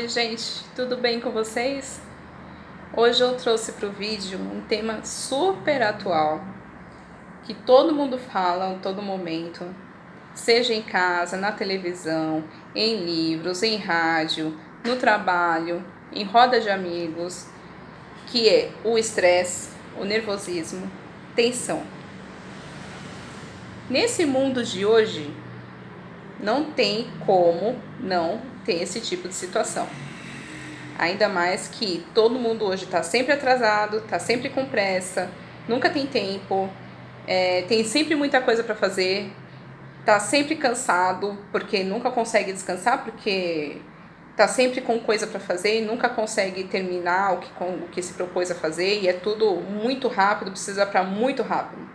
Oi gente, tudo bem com vocês? Hoje eu trouxe para o vídeo um tema super atual, que todo mundo fala a todo momento, seja em casa, na televisão, em livros, em rádio, no trabalho, em roda de amigos, que é o estresse, o nervosismo, tensão. Nesse mundo de hoje, não tem como não ter esse tipo de situação. Ainda mais que todo mundo hoje está sempre atrasado, está sempre com pressa, nunca tem tempo, tem sempre muita coisa para fazer, está sempre cansado porque nunca consegue descansar, porque está sempre com coisa para fazer e nunca consegue terminar o que se propôs a fazer, e é tudo muito rápido, precisa para muito rápido.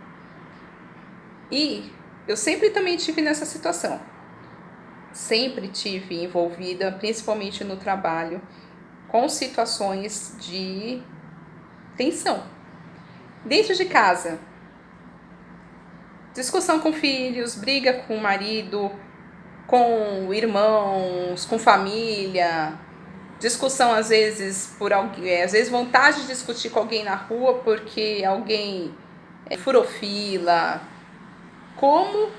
E eu sempre também tive nessa situação. Sempre tive envolvida, principalmente no trabalho, com situações de tensão. Dentro de casa, discussão com filhos, briga com o marido, com irmãos, com família, discussão às vezes por alguém, às vezes vontade de discutir com alguém na rua porque alguém furou fila. Como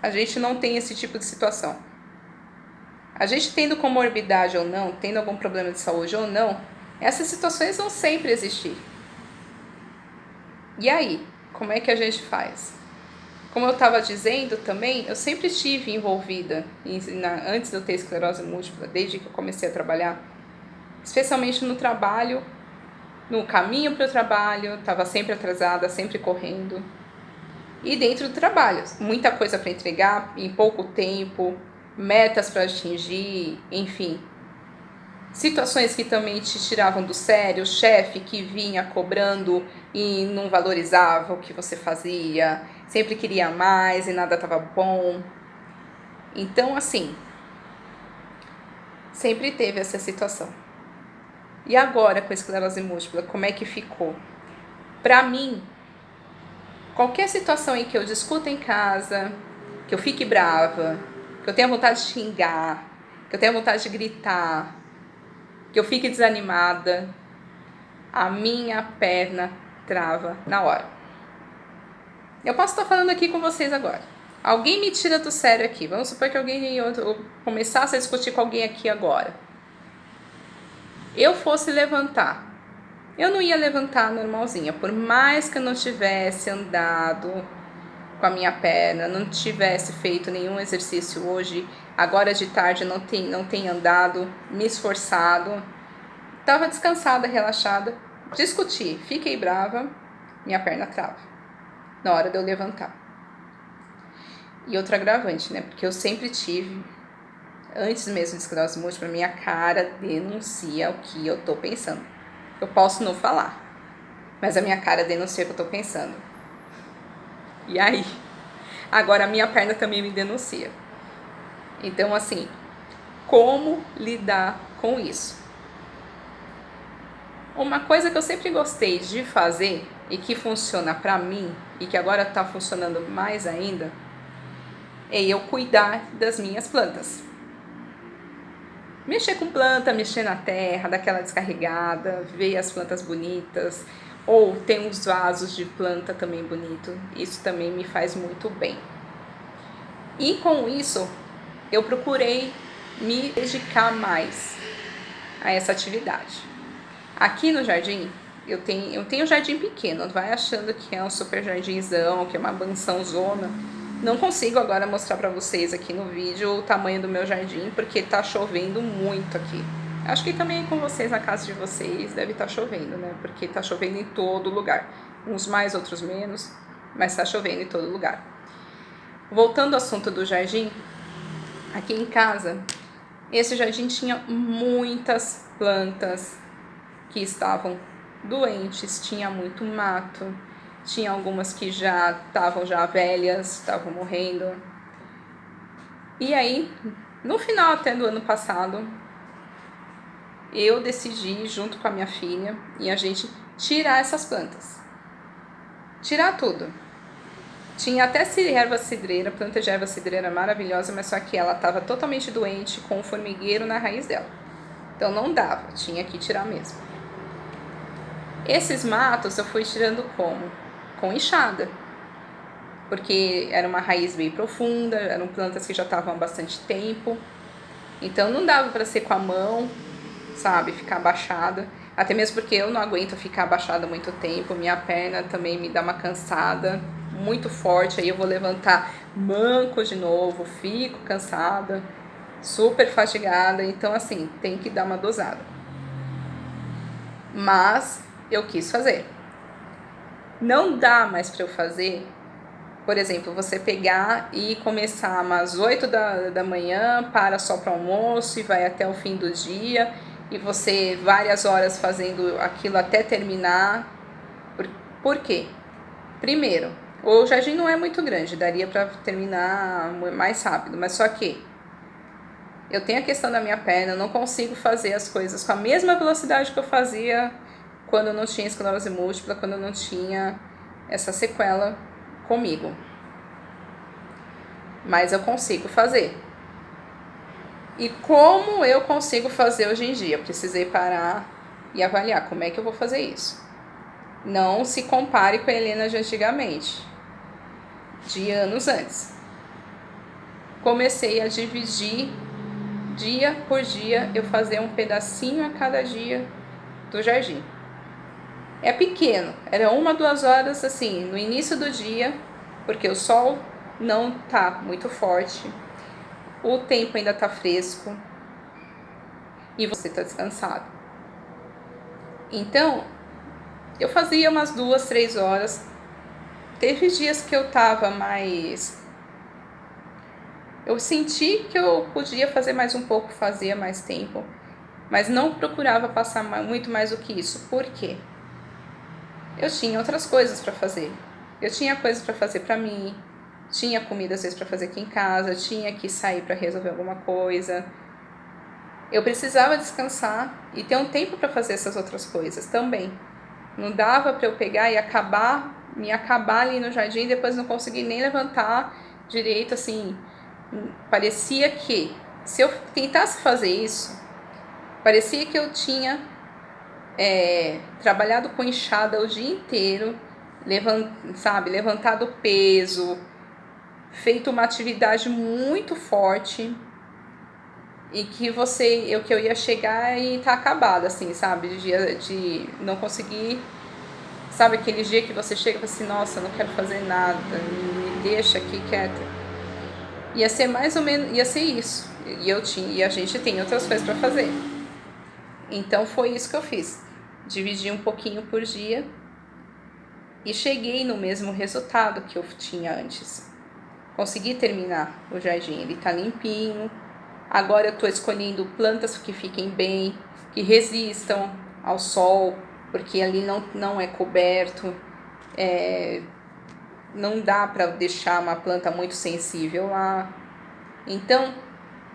a gente não tem esse tipo de situação? A gente tendo comorbidade ou não, tendo algum problema de saúde ou não, essas situações vão sempre existir. E aí, como é que a gente faz? Como eu estava dizendo também, eu sempre estive envolvida, antes de eu ter esclerose múltipla, desde que eu comecei a trabalhar, especialmente no trabalho, no caminho para o trabalho, estava sempre atrasada, sempre correndo. E dentro do trabalho, muita coisa para entregar em pouco tempo, metas para atingir, enfim. Situações que também te tiravam do sério, o chefe que vinha cobrando e não valorizava o que você fazia, sempre queria mais e nada estava bom. Então, assim, sempre teve essa situação. E agora, com a esclerose múltipla, como é que ficou? Para mim, qualquer situação em que eu discuta em casa, que eu fique brava, que eu tenha vontade de xingar, que eu tenha vontade de gritar, que eu fique desanimada, a minha perna trava na hora. Eu posso estar falando aqui com vocês agora. Alguém me tira do sério aqui. Vamos supor que eu começasse a discutir com alguém aqui agora. Eu fosse levantar. Eu não ia levantar normalzinha, por mais que eu não tivesse andado com a minha perna, não tivesse feito nenhum exercício hoje, agora de tarde não tenho andado, me esforçado, estava descansada, relaxada, discuti, fiquei brava, minha perna trava na hora de eu levantar. E outro agravante, né, porque eu sempre tive, antes mesmo de esclerose múltipla, minha cara denuncia o que eu tô pensando. Eu posso não falar, mas a minha cara denuncia o que eu tô pensando. E aí? Agora a minha perna também me denuncia. Então, assim, como lidar com isso? Uma coisa que eu sempre gostei de fazer e que funciona pra mim e que agora tá funcionando mais ainda é eu cuidar das minhas plantas. Mexer com planta, mexer na terra, dar aquela descarregada, ver as plantas bonitas, ou tem uns vasos de planta também bonito, isso também me faz muito bem. E com isso, eu procurei me dedicar mais a essa atividade. Aqui no jardim, eu tenho um jardim pequeno, não vai achando que é um super jardinzão, que é uma mansãozona. Não consigo agora mostrar para vocês aqui no vídeo o tamanho do meu jardim, porque tá chovendo muito aqui. Acho que também com vocês, na casa de vocês, deve estar chovendo, né? Porque tá chovendo em todo lugar. Uns mais, outros menos, mas tá chovendo em todo lugar. Voltando ao assunto do jardim, aqui em casa, esse jardim tinha muitas plantas que estavam doentes, tinha muito mato, tinha algumas que já estavam velhas, estavam morrendo. E aí, no final até do ano passado, eu decidi, junto com a minha filha, e a gente tirar essas plantas. Tirar tudo. Tinha até erva cidreira, planta de erva cidreira maravilhosa, mas só que ela estava totalmente doente, com um formigueiro na raiz dela. Então não dava, tinha que tirar mesmo. Esses matos eu fui tirando como? Com enxada, porque era uma raiz bem profunda, eram plantas que já estavam há bastante tempo, então não dava para ser com a mão, sabe, ficar abaixada, até mesmo porque eu não aguento ficar abaixada muito tempo, minha perna também me dá uma cansada muito forte, aí eu vou levantar manco de novo, fico cansada, super fatigada, então assim, tem que dar uma dosada. Mas eu quis fazer. Não dá mais para eu fazer, por exemplo, você pegar e começar umas 8 da manhã, para só para almoço e vai até o fim do dia, e você várias horas fazendo aquilo até terminar. Por quê? Primeiro, o jardim não é muito grande, daria para terminar mais rápido, mas só que eu tenho a questão da minha perna, eu não consigo fazer as coisas com a mesma velocidade que eu fazia quando eu não tinha esclerose múltipla, quando eu não tinha essa sequela comigo. Mas eu consigo fazer. E como eu consigo fazer hoje em dia? Eu precisei parar e avaliar como é que eu vou fazer isso. Não se compare com a Helena de antigamente, de anos antes. Comecei a dividir dia por dia, eu fazer um pedacinho a cada dia do jardim. É pequeno, era 1-2 horas assim, no início do dia, porque o sol não tá muito forte, o tempo ainda tá fresco e você tá descansado. Então, eu fazia umas 2-3 horas. Teve dias que eu tava mais... Eu senti que eu podia fazer mais um pouco, fazia mais tempo, mas não procurava passar muito mais do que isso. Por quê? Eu tinha outras coisas para fazer. Eu tinha coisas para fazer para mim, tinha comida às vezes para fazer aqui em casa, tinha que sair para resolver alguma coisa. Eu precisava descansar e ter um tempo para fazer essas outras coisas também. Não dava para eu pegar e me acabar ali no jardim e depois não conseguir nem levantar direito, assim. Parecia que, se eu tentasse fazer isso, parecia que eu tinha trabalhado com enxada o dia inteiro, levantado peso, feito uma atividade muito forte e que eu ia chegar e tá acabada, assim, sabe, de não conseguir, sabe, aquele dia que você chega e fala assim, nossa, não quero fazer nada, me deixa aqui quieta. Ia ser mais ou menos, ia ser isso, e a gente tem outras coisas para fazer. Então foi isso que eu fiz, dividi um pouquinho por dia e cheguei no mesmo resultado que eu tinha antes. Consegui terminar o jardim, ele tá limpinho. Agora eu tô escolhendo plantas que fiquem bem, que resistam ao sol, porque ali não é coberto, não dá para deixar uma planta muito sensível lá. Então,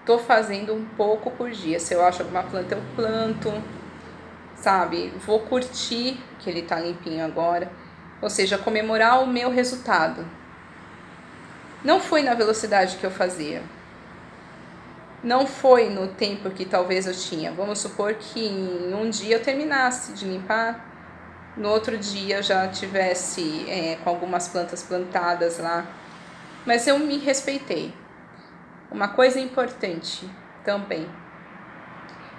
tô fazendo um pouco por dia. Se eu acho alguma planta, eu planto, sabe? Vou curtir que ele tá limpinho agora, ou seja, comemorar o meu resultado. Não foi na velocidade que eu fazia, não foi no tempo que talvez eu tinha. Vamos supor que em um dia eu terminasse de limpar, no outro dia eu já tivesse com algumas plantas plantadas lá, mas eu me respeitei. Uma coisa importante também,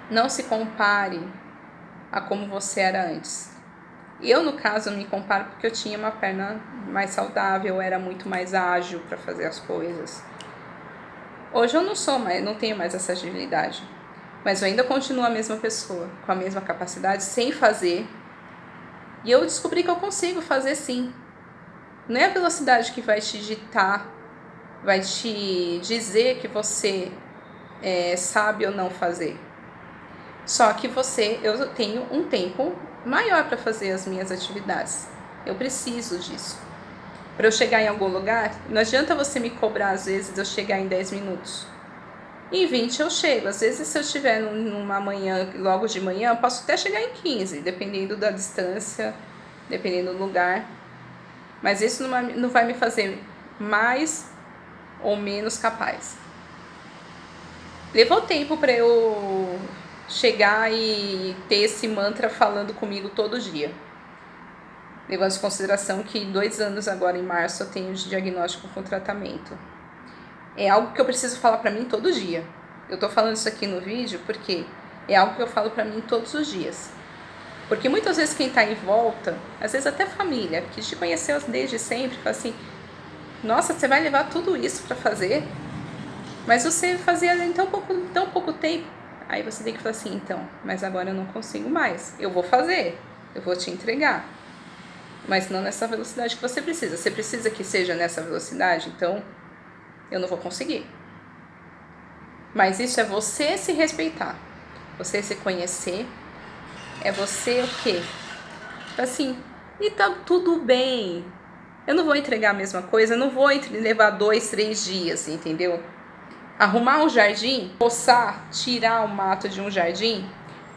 não se compare a como você era antes. Eu, no caso, me comparo porque eu tinha uma perna mais saudável, eu era muito mais ágil para fazer as coisas. Hoje eu não tenho mais essa agilidade, mas eu ainda continuo a mesma pessoa, com a mesma capacidade, sem fazer. E eu descobri que eu consigo fazer sim. Não é a velocidade que vai te ditar, vai te dizer que você sabe ou não fazer. Só que eu tenho um tempo maior para fazer as minhas atividades. Eu preciso disso. Para eu chegar em algum lugar, não adianta você me cobrar às vezes eu chegar em 10 minutos. Em 20 eu chego. Às vezes se eu estiver numa manhã, logo de manhã, eu posso até chegar em 15, dependendo da distância, dependendo do lugar. Mas isso não vai me fazer mais ou menos capaz. Levou tempo para eu chegar e ter esse mantra falando comigo todo dia. Levando em consideração que 2 anos agora, em março, eu tenho de diagnóstico com tratamento. É algo que eu preciso falar pra mim todo dia. Eu tô falando isso aqui no vídeo porque é algo que eu falo pra mim todos os dias. Porque muitas vezes quem tá em volta, às vezes até família, que te conheceu desde sempre, fala assim, nossa, você vai levar tudo isso pra fazer? Mas você fazia em tão pouco tempo. Aí você tem que falar assim, então, mas agora eu não consigo mais. Eu vou fazer, eu vou te entregar. Mas não nessa velocidade que você precisa. Você precisa que seja nessa velocidade, então eu não vou conseguir. Mas isso é você se respeitar, você se conhecer, é você o quê? Assim, e tá tudo bem. Eu não vou entregar a mesma coisa, eu não vou levar 2, 3 dias, entendeu? Arrumar um jardim, roçar, tirar o mato de um jardim,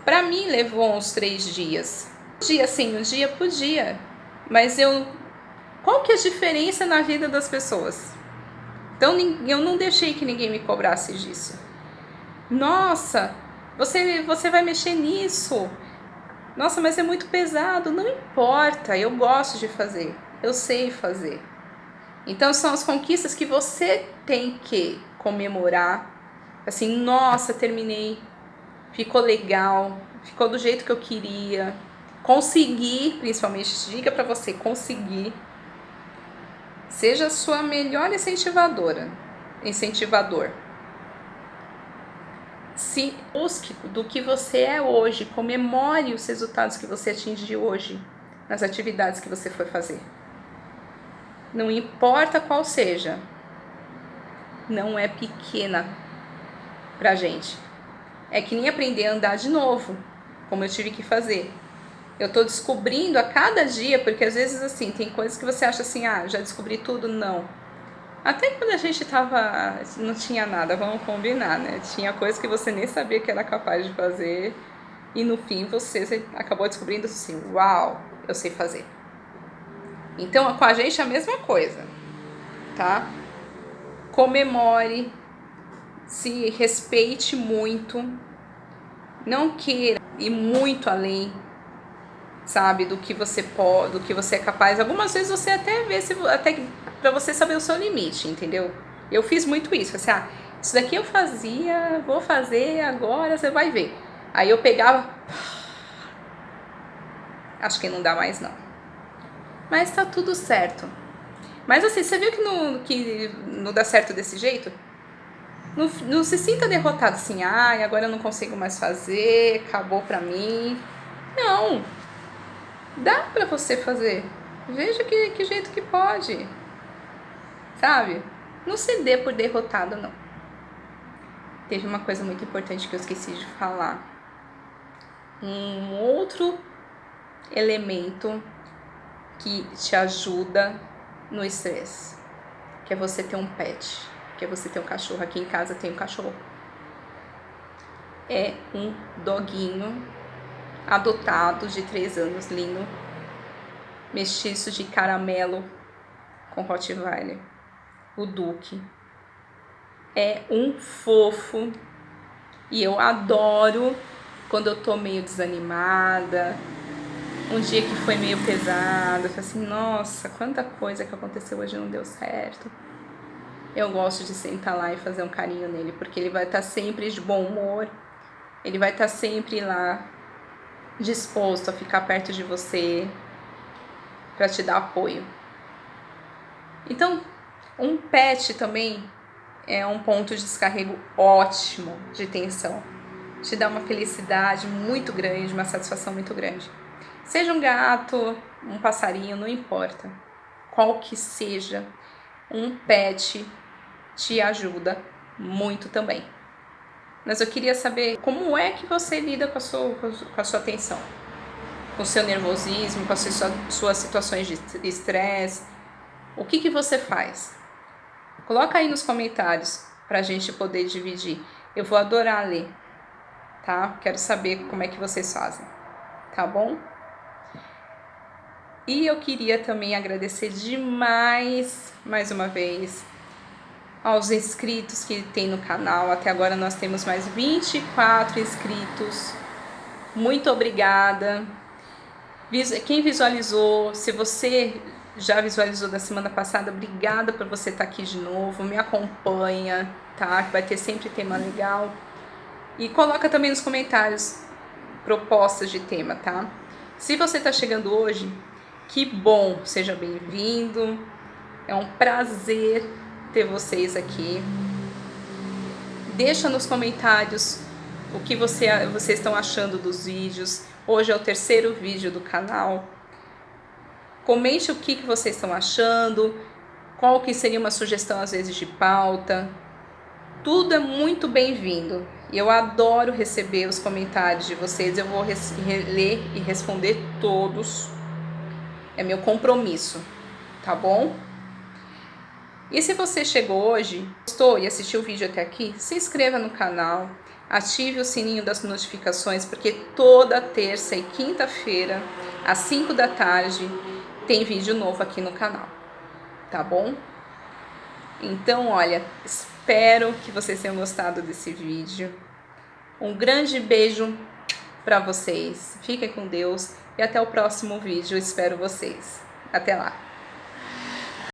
pra mim levou uns 3 dias. Um dia sim, um dia podia. Mas qual que é a diferença na vida das pessoas? Então eu não deixei que ninguém me cobrasse disso. Nossa, você vai mexer nisso. Nossa, mas é muito pesado. Não importa, eu gosto de fazer. Eu sei fazer. Então são as conquistas que você tem que comemorar. Assim, nossa, terminei. Ficou legal. Ficou do jeito que eu queria. Consegui, principalmente, diga pra você, conseguir. Seja a sua melhor incentivador. Se busque do que você é hoje, comemore os resultados que você atingiu hoje nas atividades que você foi fazer. Não importa qual seja, não é pequena pra gente. É que nem aprender a andar de novo, como eu tive que fazer. Eu tô descobrindo a cada dia, porque às vezes assim, tem coisas que você acha assim, já descobri tudo, não. Até quando a gente não tinha nada, vamos combinar, né? Tinha coisas que você nem sabia que era capaz de fazer e no fim você acabou descobrindo assim, uau, eu sei fazer. Então, com a gente é a mesma coisa, tá? Comemore, se respeite muito, não queira ir muito além, sabe, do que você pode, do que você é capaz. Algumas vezes você até vê, até pra você saber o seu limite, entendeu? Eu fiz muito isso, assim, isso daqui eu fazia, vou fazer agora, você vai ver. Aí eu pegava, acho que não dá mais não. Mas tá tudo certo. Mas assim, você viu que não dá certo desse jeito? Não se sinta derrotado assim, agora eu não consigo mais fazer, acabou pra mim. Não, dá pra você fazer. Veja que jeito que pode. Sabe? Não se dê por derrotado, não. Teve uma coisa muito importante que eu esqueci de falar. Um outro elemento que te ajuda no estresse, que é você ter um pet, que é você ter um cachorro. Aqui em casa tem um cachorro. É um doguinho adotado de 3 anos, lindo, mestiço de caramelo com Rottweiler, o Duque. É um fofo e eu adoro quando eu tô meio desanimada, um dia que foi meio pesado, eu falei assim, nossa, quanta coisa que aconteceu hoje não deu certo. Eu gosto de sentar lá e fazer um carinho nele, porque ele vai estar sempre de bom humor, ele vai estar sempre lá disposto a ficar perto de você para te dar apoio. Então, um pet também é um ponto de descarrego ótimo de tensão. Te dá uma felicidade muito grande, uma satisfação muito grande. Seja um gato, um passarinho, não importa. Qual que seja, um pet te ajuda muito também. Mas eu queria saber como é que você lida com a sua tensão, com o seu nervosismo, com as suas situações de estresse. O que você faz? Coloca aí nos comentários pra gente poder dividir. Eu vou adorar ler, tá? Quero saber como é que vocês fazem, tá bom? E eu queria também agradecer demais, mais uma vez, aos inscritos que tem no canal. Até agora nós temos mais 24 inscritos. Muito obrigada. Quem visualizou, se você já visualizou da semana passada, obrigada por você estar aqui de novo. Me acompanha, tá? Que vai ter sempre tema legal. E coloca também nos comentários propostas de tema, tá? Se você está chegando hoje, que bom, seja bem-vindo. É um prazer ter vocês aqui. Deixa nos comentários o que vocês estão achando dos vídeos. Hoje é o 3º vídeo do canal. Comente o que vocês estão achando, qual que seria uma sugestão às vezes de pauta. Tudo é muito bem-vindo. E eu adoro receber os comentários de vocês. Eu vou ler e responder todos. É meu compromisso, tá bom? E se você chegou hoje, gostou e assistiu o vídeo até aqui, se inscreva no canal, ative o sininho das notificações, porque toda terça e quinta-feira, às 5 da tarde, tem vídeo novo aqui no canal, tá bom? Então, olha, espero que vocês tenham gostado desse vídeo. Um grande beijo para vocês, fiquem com Deus e até o próximo vídeo, espero vocês. Até lá!